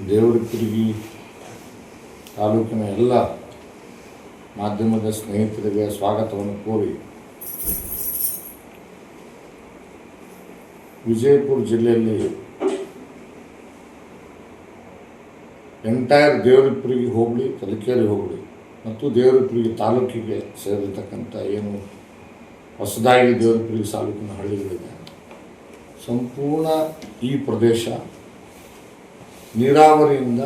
ದೇವರಪುರಗಿ ತಾಲೂಕಿನ ಎಲ್ಲ ಮಾಧ್ಯಮದ ಸ್ನೇಹಿತರಿಗೆ ಸ್ವಾಗತವನ್ನು ಕೋರಿ ವಿಜಯಪುರ ಜಿಲ್ಲೆಯಲ್ಲಿ ಎಂಟೈರ್ ದೇವರಪುರಗಿ ಹೋಬಳಿ, ಕಲಿಕೇರಿ ಹೋಬಳಿ ಮತ್ತು ದೇವರಪುರಗಿ ತಾಲೂಕಿಗೆ ಸೇರಿರ್ತಕ್ಕಂಥ ಏನು ಹೊಸದಾಗಿ ದೇವರಪುರಗಿ ತಾಲೂಕಿನ ಹಳ್ಳಿಗಳಿದೆ, ಸಂಪೂರ್ಣ ಈ ಪ್ರದೇಶ ನೀರಾವರಿಯಿಂದ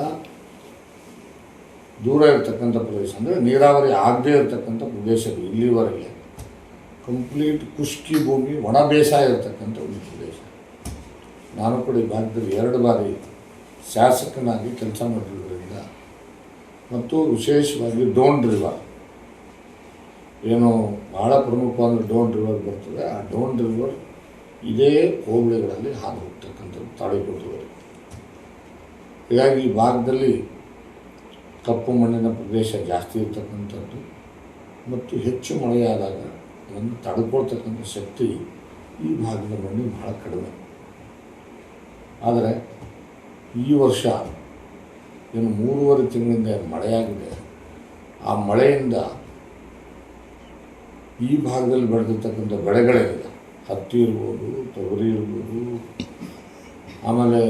ದೂರ ಇರತಕ್ಕಂಥ ಪ್ರದೇಶ, ಅಂದರೆ ನೀರಾವರಿ ಆಗದೇ ಇರತಕ್ಕಂಥ ಪ್ರದೇಶಗಳು ಇಲ್ಲಿವರೆಗೆ ಕಂಪ್ಲೀಟ್ ಖುಷ್ಕಿ ಭೂಮಿ, ಒಣ ಬೇಸಾಯ ಇರತಕ್ಕಂಥ ಒಂದು ಪ್ರದೇಶ. ನಾನು ಕೂಡ ಈ ಭಾಗದಲ್ಲಿ 2 ಬಾರಿ ಶಾಸಕನಾಗಿ ಕೆಲಸ ಮಾಡಿರೋದ್ರಿಂದ ಮತ್ತು ವಿಶೇಷವಾಗಿ ಡೋನ್ ರಿವರ್ ಏನು ಭಾಳ ಪ್ರಮುಖವಾದ ಡೋನ್ ರಿವರ್ ಬರ್ತದೆ, ಆ ಡೋನ್ ರಿವರ್ ಇದೇ ಹೋಬಳಿಗಳಲ್ಲಿ ಹಾದು ಹೋಗ್ತಕ್ಕಂಥದ್ದು ತಾಳಿಕೋಟೆವರೆಗೆ. ಹೀಗಾಗಿ ಈ ಭಾಗದಲ್ಲಿ ಕಪ್ಪು ಮಣ್ಣಿನ ಪ್ರದೇಶ ಜಾಸ್ತಿ ಇರ್ತಕ್ಕಂಥದ್ದು ಮತ್ತು ಹೆಚ್ಚು ಮಳೆಯಾದಾಗ ಅದನ್ನು ತಡ್ಕೊಳ್ತಕ್ಕಂಥ ಶಕ್ತಿ ಈ ಭಾಗದ ಮಣ್ಣಿಗೆ ಬಹಳ ಕಡಿಮೆ. ಆದರೆ ಈ ವರ್ಷ ಏನು 3.5 ತಿಂಗಳಿಂದ ಮಳೆಯಾಗಿದೆ, ಆ ಮಳೆಯಿಂದ ಈ ಭಾಗದಲ್ಲಿ ಬೆಳೆದಿರ್ತಕ್ಕಂಥ ಬೆಳೆಗಳೇನಿದೆ, ಹತ್ತಿ ಇರ್ಬೋದು, ತೊಗರಿ ಇರ್ಬೋದು, ಆಮೇಲೆ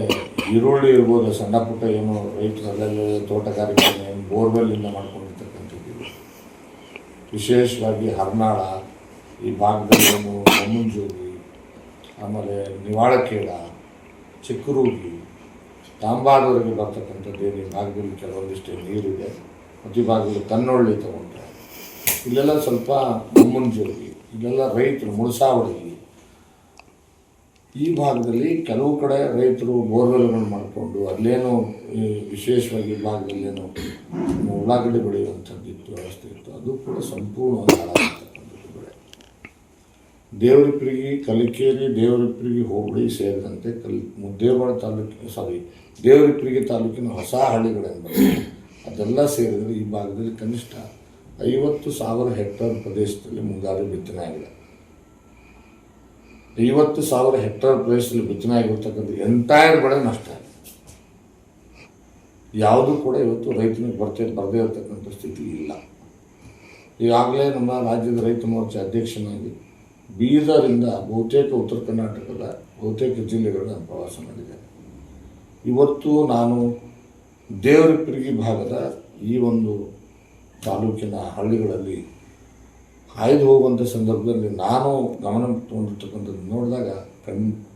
ಈರುಳ್ಳಿ ಇರ್ಬೋದು, ಸಣ್ಣ ಪುಟ್ಟ ಏನು ರೈತರಲ್ಲೆಲ್ಲ ತೋಟಗಾರಿಕೆ ಬೋರ್ವೆಲ್ಲಿಂದ ಮಾಡ್ಕೊಂಡಿರ್ತಕ್ಕಂಥದ್ದು, ವಿಶೇಷವಾಗಿ ಹರ್ನಾಳ ಈ ಭಾಗದಲ್ಲಿ ಏನು ಮೊಮ್ಮಂಜೂರಿ, ಆಮೇಲೆ ನಿವಾಳಕೇಡ, ಚಿಕ್ಕರೂಗಿ, ತಾಂಬಾದವರೆಗೆ ಬರ್ತಕ್ಕಂಥದ್ದು ಏನು ಈ ಭಾಗದಲ್ಲಿ ಕೆಲವೊಂದಿಷ್ಟು ನೀರಿದೆ. ಮತ್ತು ಈ ಭಾಗದಲ್ಲಿ ಕನ್ನೊಳ್ಳಿ ತಗೊಂಡ್ರೆ ಇಲ್ಲೆಲ್ಲ ಸ್ವಲ್ಪ ಮೊಮ್ಮಂಜೂರಿ, ಇಲ್ಲೆಲ್ಲ ರೈತರು ಮುಳಸಾವಳಿ, ಈ ಭಾಗದಲ್ಲಿ ಕೆಲವು ಕಡೆ ರೈತರು ಬೋರ್ವೆಲ್ಗಳು ಮಾಡಿಕೊಂಡು ಅಲ್ಲೇನೋ ವಿಶೇಷವಾಗಿ ಭಾಗದಲ್ಲಿ ಏನೋ ಉಳ್ಳಾಗಡ್ಡಿ ಬೆಳೆಯುವಂಥದ್ದಿತ್ತು, ವ್ಯವಸ್ಥೆ ಇತ್ತು, ಅದು ಕೂಡ ಸಂಪೂರ್ಣವಾಗಿ ಹಾಳಾಗಿರ್ತಕ್ಕಂಥದ್ದು ಬೆಳೆ. ದೇವರಪುರಗಿ, ಕಲಿಕೇರಿ, ದೇವರಪುರಗಿ ಹೋಬಳಿ ಸೇರಿದಂತೆ ಮುದ್ದೇಬಿಹಾಳ ತಾಲೂಕಿನ ದೇವರಪುರಗಿ ತಾಲೂಕಿನ ಹೊಸ ಹಳ್ಳಿಗಳೆಂಬ ಅದೆಲ್ಲ ಸೇರಿದರೆ ಈ ಭಾಗದಲ್ಲಿ ಕನಿಷ್ಠ 50,000 ಹೆಕ್ಟೇರ್ ಪ್ರದೇಶದಲ್ಲಿ ಮುಂಗಾರು ಬಿತ್ತನೆ ಆಗಿದೆ. 50,000 ಹೆಕ್ಟೇರ್ ಪ್ರದೇಶದಲ್ಲಿ ಬಿತ್ತನೆ ಆಗಿರ್ತಕ್ಕಂಥ ಎಂಟೈರ್ ಬೆಳೆ ನಷ್ಟ ಆಗಿದೆ. ಯಾವುದೂ ಕೂಡ ಇವತ್ತು ರೈತನಿಗೆ ಬರದೇ ಇರತಕ್ಕಂಥ ಸ್ಥಿತಿ ಇಲ್ಲ. ಈಗಾಗಲೇ ನಮ್ಮ ರಾಜ್ಯದ ರೈತ ಮೋರ್ಚಾ ಅಧ್ಯಕ್ಷನಾಗಿ ಬೀದರಿಂದ ಬಹುತೇಕ ಉತ್ತರ ಕರ್ನಾಟಕದ ಬಹುತೇಕ ಜಿಲ್ಲೆಗಳ ಪ್ರವಾಸ ಮಾಡಿದ್ದೇನೆ. ಇವತ್ತು ನಾನು ದೇವರಪುರಗಿ ಭಾಗದ ಈ ಒಂದು ತಾಲೂಕಿನ ಹಳ್ಳಿಗಳಲ್ಲಿ ಹಾಯ್ದು ಹೋಗುವಂಥ ಸಂದರ್ಭದಲ್ಲಿ ನಾನು ಗಮನ ತೊಗೊಂಡಿರ್ತಕ್ಕಂಥದ್ದು ನೋಡಿದಾಗ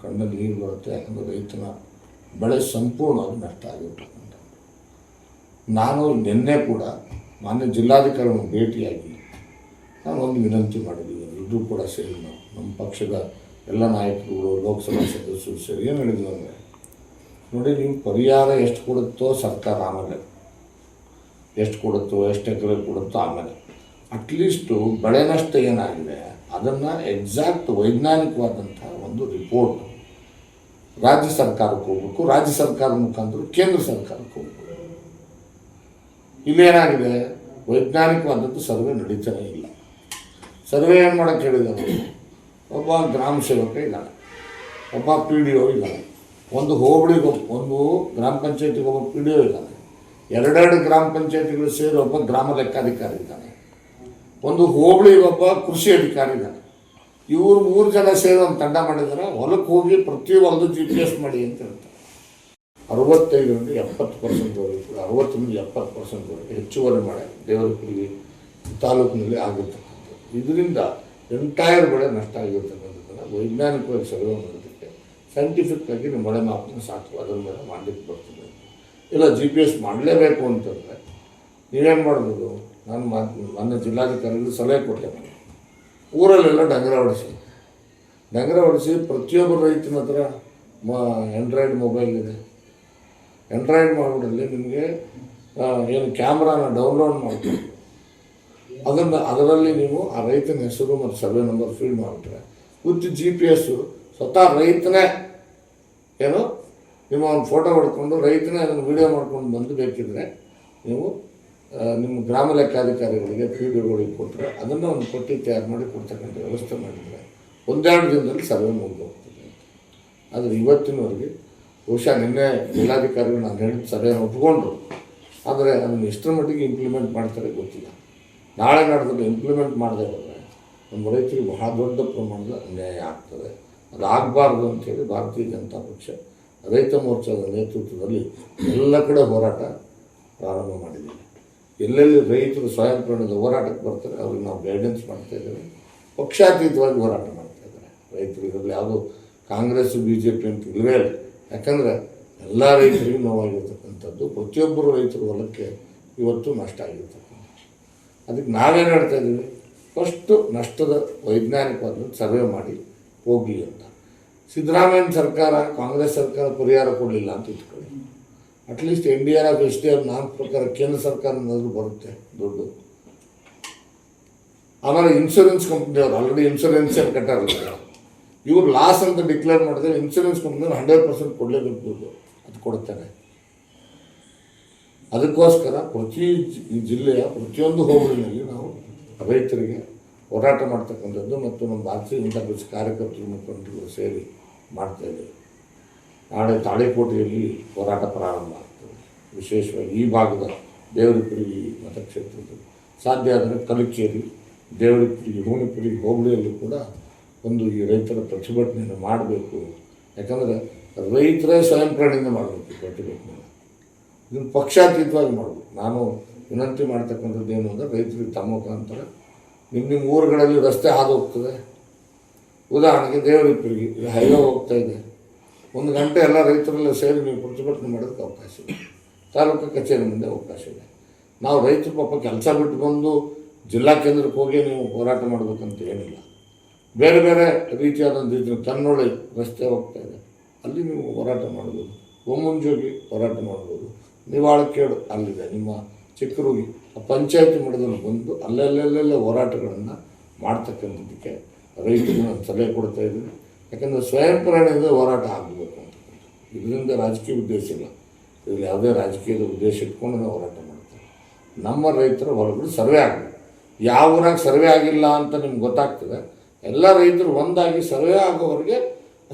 ಕಣ್ಣಲ್ಲಿ ನೀರು ಬರುತ್ತೆ. ಯಾಕಂದರೆ ರೈತನ ಬೆಳೆ ಸಂಪೂರ್ಣವಾಗಿ ನಷ್ಟ ಆಗಿರ್ತಕ್ಕಂಥ. ನಾನು ನಿನ್ನೆ ಕೂಡ ಮಾನ್ಯ ಜಿಲ್ಲಾಧಿಕಾರಿಗಳನ್ನು ಭೇಟಿಯಾಗಿ ನಾನು ಒಂದು ವಿನಂತಿ ಮಾಡಿದ್ದೀವಿ. ಎಲ್ಲರೂ ಕೂಡ ಸೇರಿ ನಮ್ಮ ಪಕ್ಷದ ಎಲ್ಲ ನಾಯಕರುಗಳು, ಲೋಕಸಭಾ ಸದಸ್ಯರು ಸೇರಿ ಏನು ಹೇಳಿದ್ರು ಅಂದರೆ, ನೋಡಿ ನೀವು ಪರಿಹಾರ ಎಷ್ಟು ಕೊಡುತ್ತೋ ಸರ್ಕಾರ, ಆಮೇಲೆ ಎಷ್ಟು ಕೊಡುತ್ತೋ, ಎಷ್ಟು ಎಕರೆ ಕೊಡುತ್ತೋ ಆಮೇಲೆ, ಅಟ್ಲೀಸ್ಟು ಬೆಳೆ ನಷ್ಟ ಏನಾಗಿದೆ ಅದನ್ನು ಎಕ್ಸಾಕ್ಟ್ ವೈಜ್ಞಾನಿಕವಾದಂಥ ಒಂದು ರಿಪೋರ್ಟ್ ರಾಜ್ಯ ಸರ್ಕಾರಕ್ಕೆ ಹೋಗ್ಬೇಕು, ರಾಜ್ಯ ಸರ್ಕಾರದ ಮುಖಾಂತರ ಕೇಂದ್ರ ಸರ್ಕಾರಕ್ಕೆ ಹೋಗ್ಬೇಕು. ಇಲ್ಲೇನಾಗಿದೆ, ವೈಜ್ಞಾನಿಕವಾದದ್ದು ಸರ್ವೆ ನಡೀತಾನೆ ಇಲ್ಲ. ಸರ್ವೆ ಏನು ಮಾಡೋಕ್ಕೆ ಹೇಳಿದ್ದಾರೆ, ಒಬ್ಬ ಗ್ರಾಮ ಸೇವಕ ಇದ್ದಾನೆ, ಒಬ್ಬ PDO ಇದ್ದಾನೆ, ಒಂದು ಹೋಬಳಿಗೆ ಒಂದು ಗ್ರಾಮ ಪಂಚಾಯತಿಗೆ ಒಬ್ಬ PDO ಇದ್ದಾನೆ, 2 ಗ್ರಾಮ ಪಂಚಾಯತಿಗಳು ಸೇರಿ ಒಬ್ಬ ಗ್ರಾಮ ಲೆಕ್ಕಾಧಿಕಾರಿ ಇದ್ದಾನೆ, ಒಂದು ಹೋಬಳಿಗೆ ಒಬ್ಬ ಕೃಷಿ ಅಧಿಕಾರಿ ಇದ್ದಾನೆ. ಇವರು 3 ಜನ ಸೇರಿ ಒಂದು ತಂಡ ಮಾಡಿದ್ದಾರೆ. ಹೊಲಕ್ಕೆ ಹೋಗಿ ಪ್ರತಿ ಒಂದು GPS ಮಾಡಿ ಅಂತ ಹೇಳ್ತಾರೆ. 65-70% 60-70% ಹೆಚ್ಚುವರಿ ಮಳೆ ದೇವರಪುರಗಿ ತಾಲೂಕಿನಲ್ಲಿ ಆಗಿರ್ತಕ್ಕಂಥದ್ದು. ಇದರಿಂದ ಎಂಟೈರ್ ಬೆಳೆ ನಷ್ಟ ಆಗಿರ್ತಕ್ಕಂಥದ್ದನ್ನು ವೈಜ್ಞಾನಿಕವಾಗಿ ಸರ್ವೆ ಮಾಡೋದಕ್ಕೆ ಸೈಂಟಿಫಿಕ್ ಆಗಿ ಮಳೆ ಮಾಪನ ಸಾಕು, ಅದರ ಮೇಲೆ ಮಾಡಲಿಕ್ಕೆ ಬರ್ತದೆ. ಇಲ್ಲ GPS ಮಾಡಲೇಬೇಕು ಅಂತಂದರೆ ನೀವೇನು ಮಾಡ್ಬೋದು, ನಾನು ನನ್ನ ಜಿಲ್ಲಾಧಿಕಾರಿಗಳು ಸಲಹೆ ಕೊಟ್ಟೆ. ಊರಲ್ಲೆಲ್ಲ ಡಂಗರ ಹೊಡಿಸಿ ಪ್ರತಿಯೊಬ್ಬರು ರೈತನ ಹತ್ರ ಆ್ಯಂಡ್ರಾಯ್ಡ್ ಮೊಬೈಲ್ ಇದೆ. ಆ್ಯಂಡ್ರಾಯ್ಡ್ ಮೊಬೈಲಲ್ಲಿ ನಿಮಗೆ ಏನು ಕ್ಯಾಮ್ರಾನ ಡೌನ್ಲೋಡ್ ಮಾಡ್ತೀವಿ, ಅದರಲ್ಲಿ ನೀವು ಆ ರೈತನ ಹೆಸರು ಮತ್ತು ಸರ್ವೆ ನಂಬರ್ ಫೀಡ್ ಮಾಡಿಬಿಟ್ರೆ ವಿತ್ GPS ಸ್ವತಃ ರೈತನೇ ಏನು ನಿಮ್ಮ ಒಂದು ಫೋಟೋ ಹೊಡ್ಕೊಂಡು ರೈತನೇ ಅದನ್ನು ವೀಡಿಯೋ ಮಾಡ್ಕೊಂಡು ಬಂದು ಬೇಕಿದ್ರೆ ನೀವು ನಿಮ್ಮ ಗ್ರಾಮ ಲೆಕ್ಕಾಧಿಕಾರಿಗಳಿಗೆ PDOಗಳಿಗೆ ಕೊಟ್ಟರೆ ಅದನ್ನು ಒಂದು ಪಟ್ಟಿ ತಯಾರು ಮಾಡಿ ಕೊಡ್ತಕ್ಕಂಥ ವ್ಯವಸ್ಥೆ ಮಾಡಿದರೆ 1-2 ದಿನದಲ್ಲಿ ಸರ್ವೆ ಮುಗಿದು ಹೋಗ್ತದೆ. ಆದರೆ ಇವತ್ತಿನವರೆಗೆ ಬಹುಶಃ ನಿನ್ನೆ ಜಿಲ್ಲಾಧಿಕಾರಿಗಳು ನಾನು ಹೇಳಿದ ಸಭೆಯನ್ನು ಒಪ್ಪಿಕೊಂಡ್ರು, ಆದರೆ ಅದನ್ನು ಎಷ್ಟರ ಮಟ್ಟಿಗೆ ಇಂಪ್ಲಿಮೆಂಟ್ ಮಾಡ್ತಾರೆ ಗೊತ್ತಿಲ್ಲ. ನಾಳೆ ನಾಡ್ದಲ್ಲಿ ಇಂಪ್ಲಿಮೆಂಟ್ ಮಾಡದೇ ಹೋದರೆ ನಮ್ಮ ರೈತರಿಗೆ ಬಹಳ ದೊಡ್ಡ ಪ್ರಮಾಣದ ಅನ್ಯಾಯ ಆಗ್ತದೆ. ಅದಾಗಬಾರ್ದು ಅಂಥೇಳಿ ಭಾರತೀಯ ಜನತಾ ಪಕ್ಷ ರೈತ ಮೋರ್ಚಾದ ನೇತೃತ್ವದಲ್ಲಿ ಎಲ್ಲ ಕಡೆ ಹೋರಾಟ ಪ್ರಾರಂಭ ಮಾಡಿದ್ದೀವಿ. ಎಲ್ಲೆಲ್ಲಿ ರೈತರು ಸ್ವಯಂ ಪ್ರೇರಣೆಯಿಂದ ಹೋರಾಟಕ್ಕೆ ಬರ್ತಾರೆ ಅವ್ರಿಗೆ ನಾವು ಗೈಡೆನ್ಸ್ ಮಾಡ್ತಾಯಿದ್ದೇವೆ. ಪಕ್ಷಾತೀತವಾಗಿ ಹೋರಾಟ ಮಾಡ್ತಾಯಿದ್ದಾರೆ ರೈತರು. ಇದರಲ್ಲಿ ಯಾವುದೋ ಕಾಂಗ್ರೆಸ್ BJP ಅಂತ ಇಲ್ಲವೇ ಇಲ್ಲ. ಯಾಕಂದರೆ ಎಲ್ಲ ರೈತರಿಗೂ ನೋವಾಗಿರ್ತಕ್ಕಂಥದ್ದು, ಪ್ರತಿಯೊಬ್ಬರು ರೈತರು ಹೊಲಕ್ಕೆ ಇವತ್ತು ನಷ್ಟ ಆಗಿರ್ತಕ್ಕಂಥ. ಅದಕ್ಕೆ ನಾವೇನು ಹೇಳ್ತಾ ಇದ್ದೀವಿ, ಫಸ್ಟು ನಷ್ಟದ ವೈಜ್ಞಾನಿಕವಾದ ಸರ್ವೆ ಮಾಡಿ ಹೋಗಿ ಅಂತ. ಸಿದ್ದರಾಮಯ್ಯ ಸರ್ಕಾರ, ಕಾಂಗ್ರೆಸ್ ಸರ್ಕಾರ ಪರಿಹಾರ ಕೊಡಲಿಲ್ಲ ಅಂತ ಇಟ್ಕೊಳ್ಳಿ, ಅಟ್ಲೀಸ್ಟ್ NDRF SDF ನಾಲ್ಕು ಪ್ರಕಾರ ಕೇಂದ್ರ ಸರ್ಕಾರನಾದರೂ ಬರುತ್ತೆ ದುಡ್ಡು. ಆಮೇಲೆ ಇನ್ಶೂರೆನ್ಸ್ ಕಂಪ್ನಿಯವರು ಆಲ್ರೆಡಿ ಇನ್ಶೂರೆನ್ಸೇ ಕಟ್ಟಾಗುತ್ತೆ, ಇವ್ರು ಲಾಸ್ ಅಂತ ಡಿಕ್ಲೇರ್ ಮಾಡಿದ್ರೆ ಇನ್ಶೂರೆನ್ಸ್ ಕಂಪ್ನಿಯವ್ರು 100% ಕೊಡಲೇಬೇಕು ದುಡ್ಡು, ಅದು ಕೊಡ್ತಾರೆ. ಅದಕ್ಕೋಸ್ಕರ ಪ್ರತಿ ಜಿಲ್ಲೆಯ ಪ್ರತಿಯೊಂದು ಹೋಬಳಿನಲ್ಲಿ ನಾವು ರೈತರಿಗೆ ಹೋರಾಟ ಮಾಡ್ತಕ್ಕಂಥದ್ದು ಮತ್ತು ನಮ್ಮ ಭಾರತೀಯ ಜನತಾ ಪಕ್ಷ ಕಾರ್ಯಕರ್ತರು ಮುಖಂಡರು ಸೇರಿ ಮಾಡ್ತಾಯಿದ್ದೇವೆ. ನಾಳೆ ತಾಳಿಕೋಟೆಯಲ್ಲಿ ಹೋರಾಟ ಪ್ರಾರಂಭ ಆಗ್ತದೆ. ವಿಶೇಷವಾಗಿ ಈ ಭಾಗದ ದೇವರಿಪುರಿ ಮತಕ್ಷೇತ್ರದಲ್ಲಿ ಸಾಧ್ಯ ಆದರೆ ಕಲಿಕೇರಿ, ದೇವರಿಪುರಿ, ಹೂಣಿಪುರಿ ಹೋಬಳಿಯಲ್ಲೂ ಕೂಡ ಒಂದು ಈ ರೈತರ ಪ್ರತಿಭಟನೆಯನ್ನು ಮಾಡಬೇಕು. ಯಾಕಂದರೆ ರೈತರೇ ಸ್ವಯಂ ಪ್ರೇರಣೆಯಿಂದ ಮಾಡಬೇಕು ಪ್ರತಿಭಟನೆ, ಇದನ್ನು ಪಕ್ಷಾತೀತವಾಗಿ ಮಾಡಬೇಕು. ನಾನು ವಿನಂತಿ ಮಾಡ್ತಕ್ಕಂಥದ್ದು ಏನು ಅಂದರೆ, ರೈತರಿಗೆ ತಮ್ಮ ಮುಖಾಂತರ ನಿಮ್ಮ ಊರುಗಳಲ್ಲಿ ರಸ್ತೆ ಹಾದು ಹೋಗ್ತದೆ, ಉದಾಹರಣೆಗೆ ದೇವರಿಪುರಿಗೆ ಇದು ಹೈವೇ ಹೋಗ್ತಾ ಇದೆ, 1 ಗಂಟೆ ಎಲ್ಲ ರೈತರೆಲ್ಲ ಸೇರಿ ನೀವು ಪ್ರತಿಭಟನೆ ಮಾಡೋದಕ್ಕೆ ಅವಕಾಶ ಇದೆ. ತಾಲೂಕು ಕಚೇರಿ ಮುಂದೆ ಅವಕಾಶ ಇದೆ. ನಾವು ರೈತರು ಪಾಪ ಕೆಲಸ ಬಿಟ್ಟು ಬಂದು ಜಿಲ್ಲಾ ಕೇಂದ್ರಕ್ಕೆ ಹೋಗಿ ನೀವು ಹೋರಾಟ ಮಾಡಬೇಕಂತ ಏನಿಲ್ಲ. ಬೇರೆ ಬೇರೆ ರೀತಿಯಾದಂಥ ಕನ್ನೊಳ್ಳಿ ರಸ್ತೆ ಹೋಗ್ತಾ ಇದೆ, ಅಲ್ಲಿ ನೀವು ಹೋರಾಟ ಮಾಡ್ಬೋದು. ಒಮ್ಮುಂಜೋಗಿ ಹೋರಾಟ ಮಾಡ್ಬೋದು. ನಿವಾಳಕೇಡು ಅಲ್ಲಿದೆ, ನಿಮ್ಮ ಚಿಕ್ಕರುಗಿ ಪಂಚಾಯತಿ ಮಟ್ಟದಲ್ಲಿ ಬಂದು ಅಲ್ಲೆಲ್ಲೆಲ್ಲೆಲ್ಲ ಹೋರಾಟಗಳನ್ನು ಮಾಡ್ತಕ್ಕಂಥದ್ದಕ್ಕೆ ರೈತರಿಗೆ ನಾನು ಸಲಹೆ ಕೊಡ್ತಾ ಇದ್ದೀನಿ. ಯಾಕಂದರೆ ಸ್ವಯಂ ಪ್ರೇರಣೆಯಿಂದ ಹೋರಾಟ ಆಗಬೇಕು ಅಂತ. ಇದರಿಂದ ರಾಜಕೀಯ ಉದ್ದೇಶ ಇಲ್ಲ, ಇದರಲ್ಲಿ ಯಾವುದೇ ರಾಜಕೀಯದ ಉದ್ದೇಶ ಇಟ್ಕೊಂಡು ನಾವು ಹೋರಾಟ ಮಾಡ್ತೀವಿ. ನಮ್ಮ ರೈತರ ಹೊಲಗಳು ಸರ್ವೆ ಆಗಬೇಕು. ಯಾವ ಊರಾಗ ಸರ್ವೆ ಆಗಿಲ್ಲ ಅಂತ ನಿಮ್ಗೆ ಗೊತ್ತಾಗ್ತದೆ, ಎಲ್ಲ ರೈತರು ಒಂದಾಗಿ ಸರ್ವೆ ಆಗೋವರೆಗೆ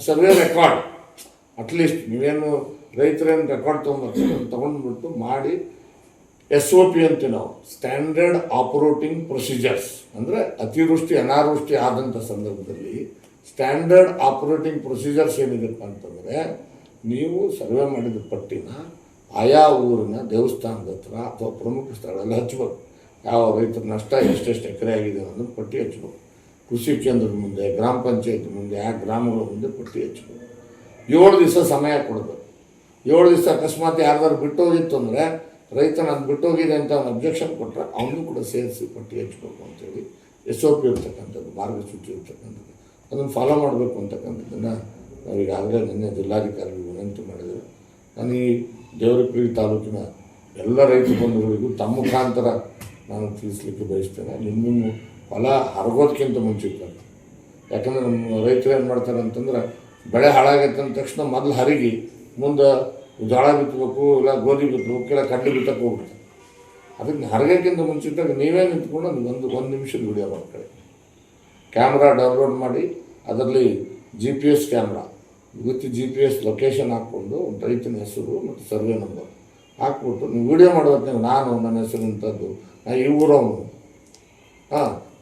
ಸರ್ವೆ ರೆಕಾರ್ಡ್, ಅಟ್ಲೀಸ್ಟ್ ನೀವೇನು ರೈತರೇನು ರೆಕಾರ್ಡ್ ತೊಗೊಂಡ್ಬಿಟ್ಟು ಮಾಡಿ SOP ಅಂತೀವಿ ನಾವು, ಸ್ಟ್ಯಾಂಡರ್ಡ್ ಆಪರೇಟಿಂಗ್ ಪ್ರೊಸೀಜರ್ಸ್. ಅಂದರೆ ಅತಿವೃಷ್ಟಿ ಅನಾವೃಷ್ಟಿ ಆದಂಥ ಸಂದರ್ಭದಲ್ಲಿ ಸ್ಟ್ಯಾಂಡರ್ಡ್ ಆಪರೇಟಿಂಗ್ ಪ್ರೊಸೀಜರ್ಸ್ ಏನಿದೆಪ್ಪ ಅಂತಂದರೆ, ನೀವು ಸರ್ವೆ ಮಾಡಿದ ಪಟ್ಟಿನ ಆಯಾ ಊರಿನ ದೇವಸ್ಥಾನದ ಹತ್ರ ಅಥವಾ ಪ್ರಮುಖ ಸ್ಥಳದಲ್ಲಿ ಹಚ್ಚಬೇಕು. ಯಾವ ರೈತರ ನಷ್ಟ ಎಷ್ಟೆಷ್ಟು ಎಕರೆ ಆಗಿದೆ ಅನ್ನೋದು ಪಟ್ಟಿ ಹಚ್ಚಬೇಕು. ಕೃಷಿ ಕೇಂದ್ರದ ಮುಂದೆ, ಗ್ರಾಮ ಪಂಚಾಯತ್ ಮುಂದೆ, ಆ ಗ್ರಾಮಗಳ ಮುಂದೆ ಪಟ್ಟಿ ಹಚ್ಚಬೇಕು. 7 ದಿವಸ ಸಮಯ ಕೊಡಬೇಕು. 7 ದಿವಸ ಅಕಸ್ಮಾತ್ ಯಾರ್ದಾರು ಬಿಟ್ಟೋಗಿತ್ತು ಅಂದರೆ, ರೈತ ನಾನು ಬಿಟ್ಟೋಗಿದೆ ಅಂತ ಅವ್ನು ಅಬ್ಜೆಕ್ಷನ್ ಕೊಟ್ಟರೆ ಅವನು ಕೂಡ ಸೇರಿಸಿ ಪಟ್ಟಿ ಹಚ್ಚಬೇಕು ಅಂತೇಳಿ SOP ಇರ್ತಕ್ಕಂಥದ್ದು, ಮಾರ್ಗಸೂಚಿ ಇರ್ತಕ್ಕಂಥದ್ದು, ಅದನ್ನು ಫಾಲೋ ಮಾಡಬೇಕು ಅಂತಕ್ಕಂಥದ್ದನ್ನು ನಾವು ಈಗಾಗಲೇ ನಿನ್ನೆ ಜಿಲ್ಲಾಧಿಕಾರಿಗಳು ವಿನಂತಿ ಮಾಡಿದ್ದೇವೆ. ನಾನು ಈ ದೇವರಿಪುರಿ ತಾಲೂಕಿನ ಎಲ್ಲ ರೈತ ಬಂಧುಗಳಿಗೂ ತಮ್ಮ ಮುಖಾಂತರ ನಾನು ತಿಳಿಸ್ಲಿಕ್ಕೆ ಬಯಸ್ತೇನೆ, ನಿಮ್ಮ ಹೊಲ ಹರಗೋದಕ್ಕಿಂತ ಮುಂಚಿತ. ಯಾಕಂದರೆ ನಮ್ಮ ರೈತರು ಏನು ಮಾಡ್ತಾರೆ ಅಂತಂದ್ರೆ, ಬೆಳೆ ಹಾಳಾಗೈತೆ ಅಂದ ತಕ್ಷಣ ಮೊದಲು ಹರಿಗಿ ಮುಂದೆ ಜೋಳ ಬಿತ್ತಬೇಕು, ಇಲ್ಲ ಗೋಧಿ ಬಿತ್ತಬೇಕು, ಇಲ್ಲ ಕಡ್ಲೆ ಬಿತ್ತಕ್ಕೆ ಹೋಗ್ಬಿಡ್ತಾರೆ. ಅದಕ್ಕೆ ಹರಗೋಕ್ಕಿಂತ ಮುಂಚಿತಾಗ ನೀವೇ ನಿಂತ್ಕೊಂಡು ಒಂದು ನಿಮಿಷದ ವಿಡಿಯೋ ಮಾಡ್ಕೊಳ್ಳಿ. ಕ್ಯಾಮ್ರಾ ಡೌನ್ಲೋಡ್ ಮಾಡಿ ಅದರಲ್ಲಿ GPS camera with GPS location ಹಾಕ್ಕೊಂಡು ಒಂದು ರೈತನ ಹೆಸರು ಮತ್ತು ಸರ್ವೆ ನಂಬರ್ ಹಾಕ್ಬಿಟ್ಟು ನೀವು ವಿಡಿಯೋ ಮಾಡೋದಕ್ಕೆ, ನಾನು ನನ್ನ ಹೆಸರು ಇಂಥದ್ದು, ನಾನು ಈ ಊರವನು,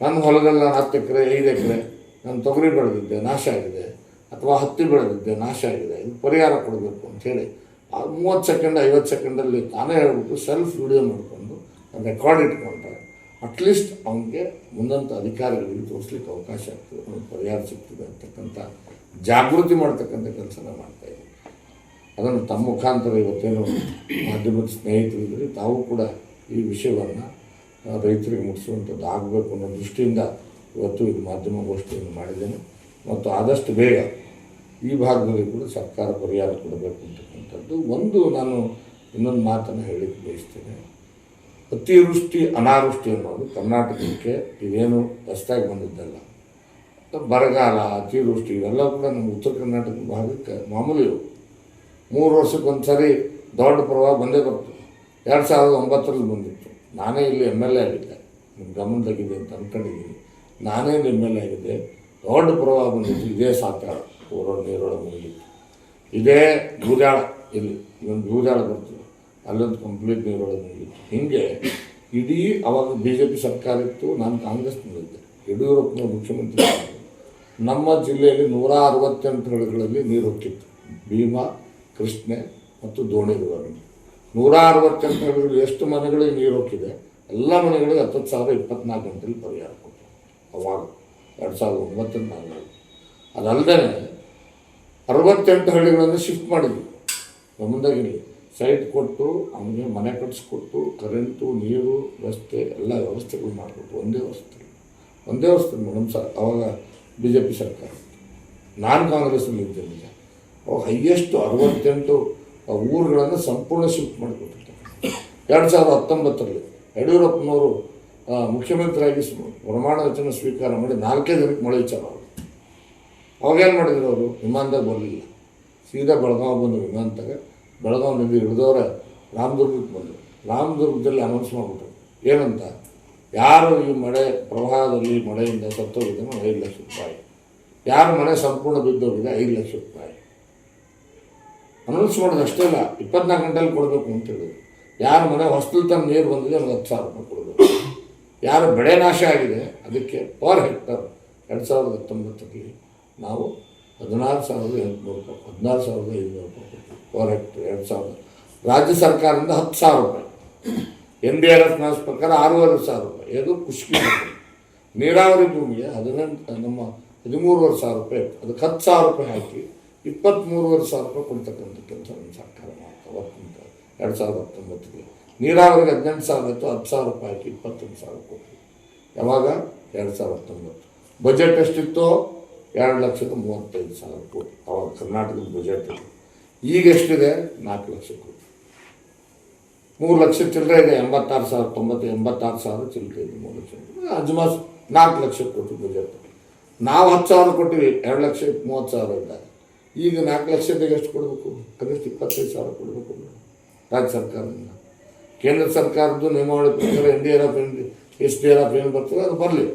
ನನ್ನ ಹೊಲದಲ್ಲಿ ನಾನು 10 ಎಕರೆ 5 ಎಕರೆ ನಾನು ತೊಗರಿ ಬೆಳೆದಿದ್ದೆ ನಾಶ ಆಗಿದೆ, ಅಥವಾ ಹತ್ತಿ ಬೆಳೆದಿದ್ದೆ ನಾಶ ಆಗಿದೆ, ಇದು ಪರಿಹಾರ ಕೊಡಬೇಕು ಅಂಥೇಳಿ 30 ಸೆಕೆಂಡ್ 50 ಸೆಕೆಂಡಲ್ಲಿ ತಾನೇ ಹೇಳ್ಬಿಟ್ಟು ಸೆಲ್ಫ್ ವಿಡಿಯೋ ಮಾಡಿಕೊಂಡು ರೆಕಾರ್ಡ್ ಇಟ್ಕೊಂಡ್ರೆ ಅಟ್ಲೀಸ್ಟ್ ಅವನಿಗೆ ಮುಂದಂಥ ಅಧಿಕಾರಿಗಳಿಗೆ ತೋರಿಸ್ಲಿಕ್ಕೆ ಅವಕಾಶ ಆಗ್ತದೆ, ಅವ್ನಿಗೆ ಪರಿಹಾರ ಸಿಗ್ತದೆ ಅಂತಕ್ಕಂಥ ಜಾಗೃತಿ ಮಾಡ್ತಕ್ಕಂಥ ಕೆಲಸನ ಮಾಡ್ತಾಯಿದ್ದೀವಿ. ಅದನ್ನು ತಮ್ಮ ಮುಖಾಂತರ ಇವತ್ತೇನು ಮಾಧ್ಯಮದ ಸ್ನೇಹಿತರಿದ್ದರೆ ತಾವು ಕೂಡ ಈ ವಿಷಯವನ್ನು ರೈತರಿಗೆ ಮುಟ್ಟಿಸುವಂಥದ್ದು ಆಗಬೇಕು ಅನ್ನೋ ದೃಷ್ಟಿಯಿಂದ ಇವತ್ತು ಇದು ಮಾಧ್ಯಮಗೋಷ್ಠಿಯನ್ನು ಮಾಡಿದ್ದೇನೆ. ಮತ್ತು ಆದಷ್ಟು ಬೇಗ ಈ ಭಾಗದಲ್ಲಿ ಕೂಡ ಸರ್ಕಾರ ಪರಿಹಾರ ಕೊಡಬೇಕು ಅಂತಕ್ಕಂಥದ್ದು ಒಂದು. ನಾನು ಇನ್ನೊಂದು ಮಾತನ್ನು ಹೇಳಲಿಕ್ಕೆ ಬಯಸ್ತೇನೆ, ಅತಿವೃಷ್ಟಿ ಅನಾವೃಷ್ಟಿ ಅನ್ನೋದು ಕರ್ನಾಟಕಕ್ಕೆ ಇದೇನು ಹೊಸದಾಗಿ ಬಂದಿದ್ದಲ್ಲ. ಬರಗಾಲ, ಅತಿವೃಷ್ಟಿ ಇವೆಲ್ಲ ಕೂಡ ನಮ್ಮ ಉತ್ತರ ಕರ್ನಾಟಕ ಭಾಗಕ್ಕೆ ಮಾಮೂಲಿ. 3 ವರ್ಷಕ್ಕೊಂದು ಸರಿ ದೊಡ್ಡ ಪ್ರವಾಹ ಬಂದೇ ಬರ್ತದೆ. 2009ರಲ್ಲಿ ಬಂದಿತ್ತು. ನಾನೇ ಇಲ್ಲಿ MLA ಆಗಿದ್ದೆ, ನಿಮ್ಮ ಗಮನದಾಗಿದೆ ಅಂತ ಅಂದ್ಕೊಂಡಿದ್ದೀನಿ. ನಾನೇ ಇಲ್ಲಿ MLA ಆಗಿದ್ದೆ. ದೊಡ್ಡ ಪ್ರವಾಹ ಬಂದಿತ್ತು, ಇದೇ ಸಾಕಾಳ ಊರೊಳಗೆ ನೀರೊಳಗೆ ಮುಗಿಲಿತ್ತು. ಇದೇ ಬೂದಾಳ, ಇಲ್ಲಿ ಒಂದು ಬೂದಾಳ ಬರ್ತದೆ, ಅಲ್ಲೊಂದು ಕಂಪ್ಲೀಟ್ ನೀರೊಳಗೆ ಮುಗಿತ್ತು. ಹೀಗೆ ಇಡೀ ಅವಾಗ BJP ಸರ್ಕಾರ ಇತ್ತು, ನಾನು ಕಾಂಗ್ರೆಸ್ನಲ್ಲಿದ್ದೆ, ಯಡಿಯೂರಪ್ಪನ ಮುಖ್ಯಮಂತ್ರಿ. ನಮ್ಮ ಜಿಲ್ಲೆಯಲ್ಲಿ 168 ಹಳ್ಳಿಗಳಲ್ಲಿ ನೀರು ಹೋಗ್ತಿತ್ತು, ಭೀಮಾ, ಕೃಷ್ಣೆ ಮತ್ತು ದೋಣಿಗಳಲ್ಲಿ. 168 ಹಳ್ಳಿಗಳಲ್ಲಿ ಎಷ್ಟು ಮನೆಗಳಿಗೆ ನೀರು ಹೋಗ್ತಿದೆ, ಎಲ್ಲ ಮನೆಗಳಿಗೆ 10,000 24 ಗಂಟೆಲಿ ಪರಿಹಾರ ಕೊಟ್ಟರು ಅವಾಗ 2009. ಅದಲ್ಲದೆ 68 ಹಳ್ಳಿಗಳನ್ನು ಶಿಫ್ಟ್ ಮಾಡಿದ್ವಿ. ನಮ್ಮದಾಗಿರಲಿ ಸೈಟ್ ಕೊಟ್ಟು ಅವನಿಗೆ ಮನೆ ಕಟ್ಟಿಸ್ಕೊಟ್ಟು ಕರೆಂಟು, ನೀರು, ರಸ್ತೆ ಎಲ್ಲ ವ್ಯವಸ್ಥೆಗಳು ಮಾಡಿಕೊಟ್ಟು ಒಂದೇ ವರ್ಷದಲ್ಲಿ ಮೇಡಮ್ ಸರ್. ಅವಾಗ BJP ಸರ್ಕಾರ, ನಾನು ಕಾಂಗ್ರೆಸ್ನಲ್ಲಿ ಇದ್ದೆ ನಿಜ. ಅವಾಗ ಹೈಯೆಸ್ಟ್ 68 ಊರುಗಳನ್ನು ಸಂಪೂರ್ಣ ಶಿಫ್ಟ್ ಮಾಡಿಕೊಟ್ಟಿರ್ತಾರೆ. 2019ರಲ್ಲಿ ಯಡಿಯೂರಪ್ಪನವರು ಮುಖ್ಯಮಂತ್ರಿಯಾಗಿ ಪ್ರಮಾಣ ವಚನ ಸ್ವೀಕಾರ ಮಾಡಿ 4 ದಿನಕ್ಕೆ ಮಳೆ ವಿಚಾರ ಅವರು. ಅವಾಗೇನು ಮಾಡಿದ್ರು ಅವರು? ವಿಮಾನದಾಗ ಬರಲಿಲ್ಲ, ಸೀದಾ ಬೆಳಗಾವಿ ಬಂದರು. ವಿಮಾನದಾಗ ಬೆಳಗಾವಿನಲ್ಲಿ ಹಿಡಿದವರೆ ರಾಮದುರ್ಗಕ್ಕೆ ಬಂದರು. ರಾಮದುರ್ಗದಲ್ಲಿ ಅನೌನ್ಸ್ ಮಾಡಿಬಿಟ್ರು ಏನಂತ, ಯಾರು ಈ ಮಳೆ ಪ್ರವಾಹದಲ್ಲಿ ಮಳೆಯಿಂದ ಸತ್ತೋಗಿದ್ದಾನೋ 5 ಲಕ್ಷ ರೂಪಾಯಿ, ಯಾರು ಮನೆ ಸಂಪೂರ್ಣ ಬಿದ್ದೋಗಿದೆ 5 ಲಕ್ಷ ರೂಪಾಯಿ ಅನೌನ್ಸ್ ಮಾಡೋದು. ಅಷ್ಟೇ ಅಲ್ಲ, 24 ಗಂಟೆಯಲ್ಲಿ ಕೊಡಬೇಕು ಅಂತ ಹೇಳಿದ್ರು. ಯಾರ ಮನೆ ಹೊಸ್ತಿಲ್ ತನ್ನ ನೀರು ಬಂದಿದೆ ಅವ್ರಿಗೆ 10,000 ರೂಪಾಯಿ ಕೊಡಬೇಕು. ಯಾರು ಬೆಳೆ ನಾಶ ಆಗಿದೆ ಅದಕ್ಕೆ ಪರ್ ಹೆಕ್ಟರ್ 2019ರಲ್ಲಿ ನಾವು 16,800 ರೂಪಾಯಿ, 16,500 ರೂಪಾಯಿ ಪರ್ ಹೆಕ್ಟರ್ 2000. ರಾಜ್ಯ ಸರ್ಕಾರದಿಂದ 10,000 ರೂಪಾಯಿ. NDRF ಪ್ರಕಾರ 6,500 ರೂಪಾಯಿ. ಇದು ಖುಷಿ. ನೀರಾವರಿ ಭೂಮಿಗೆ 13,500 ರೂಪಾಯಿ ಇತ್ತು, ಅದಕ್ಕೆ 10,000 ರೂಪಾಯಿ ಹಾಕಿ 23,500 ರೂಪಾಯಿ ಕೊಡ್ತಕ್ಕಂಥ ಕೆಲಸ ನಮ್ಮ ಸರ್ಕಾರ ಮಾಡ್ತಾ 2019ಗೆ. ನೀರಾವರಿಗೆ 18,000 ಇತ್ತು, 10,000 ರೂಪಾಯಿ ಹಾಕಿ 21,000 ಕೊಟ್ಟು. ಯಾವಾಗ? 2019. ಬಜೆಟ್ ಎಷ್ಟಿತ್ತು? 2,35,000 ಕೋಟಿ ಅವಾಗ ಕರ್ನಾಟಕದ ಬಜೆಟ್. ಈಗ ಎಷ್ಟಿದೆ? 4 ಲಕ್ಷ ಕೋಟಿ. 3 ಲಕ್ಷ ಚಿಲ್ಲರೆ ಇದೆ, 86,000 ಚಿಲ್ಲರೆ ಇದೆ. 3 ಲಕ್ಷ ಅಜ್ಮಾಸ್ 4 ಲಕ್ಷ ಕೋಟಿ ಬಜೆಟ್. ನಾವು 10,000 ಕೊಟ್ಟಿವಿ 2,30,000 ಇದ್ದಾಗ. ಈಗ 4 ಲಕ್ಷದಾಗ ಎಷ್ಟು ಕೊಡಬೇಕು? ಕನಿಷ್ಠ 25,000 ಕೊಡಬೇಕು ರಾಜ್ಯ ಸರ್ಕಾರದಿಂದ. ಕೇಂದ್ರ ಸರ್ಕಾರದ್ದು ನಿಯಮಾವಳಿ ಪ್ರಕಾರ NDRF SDRF ಏನು ಬರ್ತದೆ ಅದು ಬರಲಿ.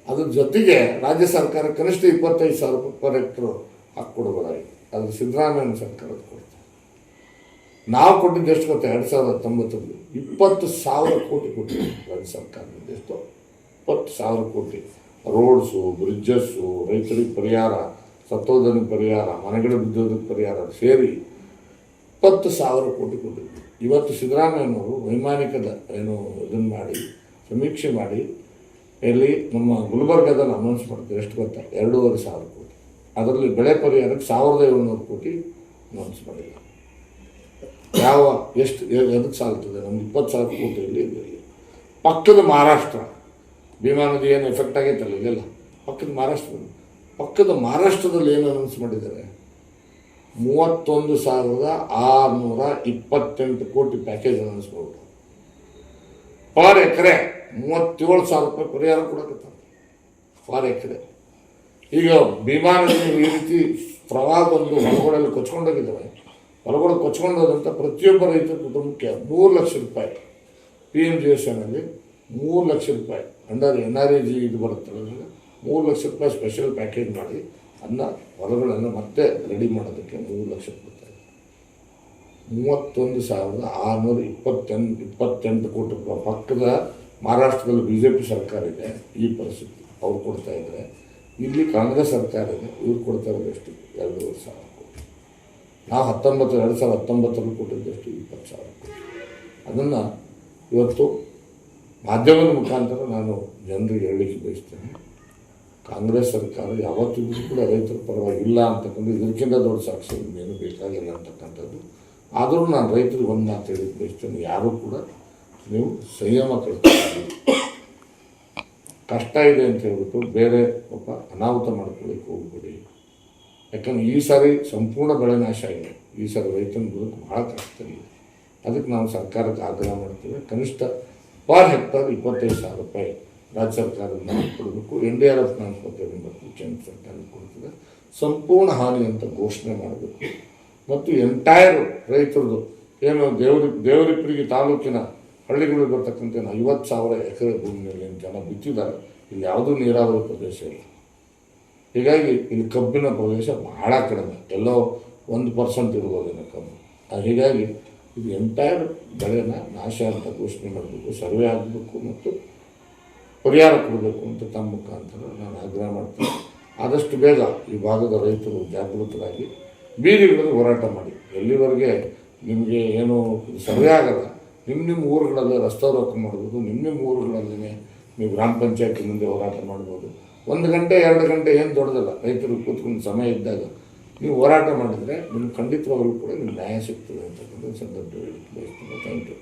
ಅದ್ರ ಜೊತೆಗೆ ರಾಜ್ಯ ಸರ್ಕಾರ ಕನಿಷ್ಠ 25,000 ರೂಪಾಯಿ ಪರ್ ಹೆಕ್ಟರ್ ಹಾಕ್ಕೊಡ್ಬೋದಾಗಿ. ಅದು ಸಿದ್ದರಾಮಯ್ಯ ಸರ್ಕಾರದ ಕೊಡ್ತಾರೆ. ನಾವು ಕೊಟ್ಟಿದ್ದು ಎಷ್ಟು ಗೊತ್ತಾ? 2019ರಲ್ಲಿ 20,000 ಕೋಟಿ ಕೊಟ್ಟಿದ್ದೀವಿ ರಾಜ್ಯ ಸರ್ಕಾರದಿಂದ. ಎಷ್ಟು? 20,000 ಕೋಟಿ. ರೋಡ್ಸು, ಬ್ರಿಡ್ಜಸ್ಸು, ರೈತರಿಗೆ ಪರಿಹಾರ, ಸತ್ತೋದನಿಗೆ ಪರಿಹಾರ, ಮನೆಗಳು ಬಿದ್ದೋದಕ್ಕೆ ಪರಿಹಾರ ಸೇರಿ 20,000 ಕೋಟಿ ಕೊಟ್ಟಿದ್ವಿ. ಇವತ್ತು ಸಿದ್ದರಾಮಯ್ಯನವರು ವೈಮಾನಿಕದ ಇದನ್ನು ಮಾಡಿ ಸಮೀಕ್ಷೆ ಮಾಡಿ ಇಲ್ಲಿ ನಮ್ಮ ಗುಲ್ಬರ್ಗದಲ್ಲಿ ಅನೌನ್ಸ್ ಮಾಡ್ತಾರೆ. ಎಷ್ಟು ಗೊತ್ತಾ? 2,500 ಕೋಟಿ. ಅದರಲ್ಲಿ ಬೆಳೆ ಪರಿಹಾರಕ್ಕೆ 1,700 ಕೋಟಿ ಅನೌನ್ಸ್ ಮಾಡಿಲ್ಲ. ಎಷ್ಟು ಎದಕ್ಕೆ ಸಾಲ್ತದೆ? ನಮ್ಗೆ 20,000 ಕೋಟಿಯಲ್ಲಿ ಇದರಲ್ಲಿ. ಪಕ್ಕದ ಮಹಾರಾಷ್ಟ್ರ ಭೀಮಾ ನದಿ ಏನು ಎಫೆಕ್ಟ್ ಆಗೈತಲ್ಲ ಇದೆಲ್ಲ ಪಕ್ಕದ ಮಹಾರಾಷ್ಟ್ರದಲ್ಲಿ ಏನು ಅನೌನ್ಸ್ ಮಾಡಿದ್ದಾರೆ? 31,628 ಕೋಟಿ ಪ್ಯಾಕೇಜ್ ಅನೌನ್ಸ್ ಮಾಡಿಬಿಟ್ಟು ಪರ್ ಎಕರೆ 37,000 ರೂಪಾಯಿ ಪರಿಹಾರ ಕೊಡಕತ್ತಾರೆ ಪರ್ ಎಕರೆ. ಈಗ ಭೀಮಾ ನದಿ ಈ ರೀತಿ ಪ್ರವಾಹ ಬಂದು ಹೊಲಗಡೆಲ್ಲ ಕೊಚ್ಕೊಂಡೋಗಿದ್ದಾವೆ. ಹೊಲಗಡೆ ಕೊಚ್ಕೊಂಡೋದಂಥ ಪ್ರತಿಯೊಬ್ಬ ರೈತರ ಕುಟುಂಬಕ್ಕೆ 3 ಲಕ್ಷ ರೂಪಾಯಿ PMGSನಲ್ಲಿ 3 ಲಕ್ಷ ರೂಪಾಯಿ ಅಂಡರ್ NREG ಇದು ಬರುತ್ತಲ್ಲ, 3 ಲಕ್ಷ ರೂಪಾಯಿ ಸ್ಪೆಷಲ್ ಪ್ಯಾಕೇಜ್ ಮಾಡಿ ಅದನ್ನ ಹೊಲಗಳನ್ನು ಮತ್ತೆ ರೆಡಿ ಮಾಡೋದಕ್ಕೆ 3 ಲಕ್ಷ ಕೊಡ್ತಾರೆ. 31,628 ಕೋಟಿ ರೂಪಾಯಿ ಪಕ್ಕದ ಮಹಾರಾಷ್ಟ್ರದಲ್ಲಿ BJP ಸರ್ಕಾರ ಇದೆ, ಈ ಪರಿಸ್ಥಿತಿ ಅವ್ರು ಕೊಡ್ತಾ ಇದ್ದಾರೆ. ಇಲ್ಲಿ ಕಾಂಗ್ರೆಸ್ ಸರ್ಕಾರ ಇದೆ, ಇವ್ರು ಕೊಡ್ತಾ ಇರೋದು ಎಷ್ಟು? 2,500 ಕೋಟಿ. ನಾವು 2019ರಲ್ಲಿ ಕೊಟ್ಟಿದ್ದಷ್ಟು 20,000 ಕೋಟಿ. ಅದನ್ನು ಇವತ್ತು ಮಾಧ್ಯಮದ ಮುಖಾಂತರ ನಾನು ಜನರಿಗೆ ಹೇಳಲಿಕ್ಕೆ ಬಯಸ್ತೇನೆ. ಕಾಂಗ್ರೆಸ್ ಸರ್ಕಾರ ಯಾವತ್ತಿಗೂ ಕೂಡ ರೈತರ ಪರವಾಗಿಲ್ಲ ಅಂತಕ್ಕಂಥ ಇದಕ್ಕಿಂತ ದೊಡ್ಡ ಸಾಕ್ಷಿ ಏನು ಬೇಕಾಗಿಲ್ಲ ಅಂತಕ್ಕಂಥದ್ದು. ಆದರೂ ನಾನು ರೈತರಿಗೆ ಒಂದು ಮಾತು ಹೇಳಿಕ್ಕೆ ಬಯಸ್ತೇನೆ, ಯಾರೂ ಕೂಡ ನೀವು ಸಂಯಮ ಕಳ್ಕೊಳ್ಳಿ. ಕಷ್ಟ ಇದೆ ಅಂತ ಹೇಳ್ಬಿಟ್ಟು ಬೇರೆ ಒಬ್ಬ ಅನಾಹುತ ಮಾಡ್ಕೊಳ್ಳಿಕ್ಕೆ ಹೋಗ್ಬಿಡಿ. ಯಾಕಂದ್ರೆ ಈ ಸಾರಿ ಸಂಪೂರ್ಣ ಬೆಳೆ ನಾಶ ಆಗಿದೆ. ಈ ಸಾರಿ ರೈತನ ಬದುಕು ಭಾಳ ಕಷ್ಟ ಇದೆ. ಅದಕ್ಕೆ ನಾವು ಸರ್ಕಾರಕ್ಕೆ ಆಗ್ರಹ ಮಾಡ್ತೇವೆ, ಕನಿಷ್ಠ ಪರ್ ಹೆಕ್ಟರ್ 25,000 ರೂಪಾಯಿ ರಾಜ್ಯ ಸರ್ಕಾರದಿಂದ ಕೊಡಬೇಕು. NDRF ನಾನು ಕೊಡ್ತೇವೆ ಮತ್ತು ಕೇಂದ್ರ ಸರ್ಕಾರ ಕೊಡ್ತದೆ. ಸಂಪೂರ್ಣ ಹಾನಿ ಅಂತ ಘೋಷಣೆ ಮಾಡಬೇಕು. ಮತ್ತು ಎಂಟೈರ್ ರೈತರದ್ದು ಏನು ದೇವರಿಪ್ಪರಿಗೆ ತಾಲೂಕಿನ ಹಳ್ಳಿಗಳಿಗೆ ಬರ್ತಕ್ಕಂಥ 50,000 ಎಕರೆ ಭೂಮಿಯಲ್ಲಿ ಜನ ಬಿತ್ತಿದ್ದಾರೆ. ಇಲ್ಲಿ ಯಾವುದೂ ನೀರಾವರಿ ಪ್ರದೇಶ ಇಲ್ಲ. ಹೀಗಾಗಿ ಇಲ್ಲಿ ಕಬ್ಬಿನ ಪ್ರದೇಶ ಬಹಳ ಕಡಿಮೆ. ಎಲ್ಲೋ 1% ಇರ್ಬೋದೇನೋ ಕಮ್ಮಿ. ಹೀಗಾಗಿ ಇದು ಎಂಟೈರ್ ಬೆಳೆನ ನಾಶ ಅಂತ ಘೋಷಣೆ ಮಾಡಬೇಕು, ಸರ್ವೆ ಆಗಬೇಕು ಮತ್ತು ಪರಿಹಾರ ಕೊಡಬೇಕು ಅಂತ ತಮ್ಮ ಮುಖಾಂತರ ನಾನು ಆಗ್ರಹ ಮಾಡ್ತೀನಿ. ಆದಷ್ಟು ಬೇಗ ಈ ಭಾಗದ ರೈತರು ಜಾಗೃತರಾಗಿ ಬೀದಿಗಳಲ್ಲಿ ಹೋರಾಟ ಮಾಡಿ. ಎಲ್ಲಿವರೆಗೆ ನಿಮಗೆ ಏನು ಸರ್ವೆ ಆಗಲ್ಲ, ನಿಮ್ಮ ಊರುಗಳಲ್ಲೇ ರಸ್ತಾರೋಕ ಮಾಡ್ಬೋದು, ನಿಮ್ಮ ಊರುಗಳಲ್ಲೇ ನೀವು ಗ್ರಾಮ ಪಂಚಾಯತಿ ಮುಂದೆ ಹೋರಾಟ ಮಾಡ್ಬೋದು. 1 ಗಂಟೆ 2 ಗಂಟೆ ಏನು ದೊಡ್ಡದಲ್ಲ. ರೈತರು ಕೂತ್ಕೊಂಡು ಸಮಯ ಇದ್ದಾಗ ನೀವು ಹೋರಾಟ ಮಾಡಿದರೆ ನಿಮ್ಗೆ ಖಂಡಿತವಾಗಲೂ ಕೂಡ ನಿಮ್ಗೆ ನ್ಯಾಯ ಸಿಗ್ತದೆ ಅಂತಕ್ಕಂಥ ಸಂದರ್ಭ ಹೇಳಿಕ್ಕೆ ಬಯಸ್ತೀನಿ. Thank you.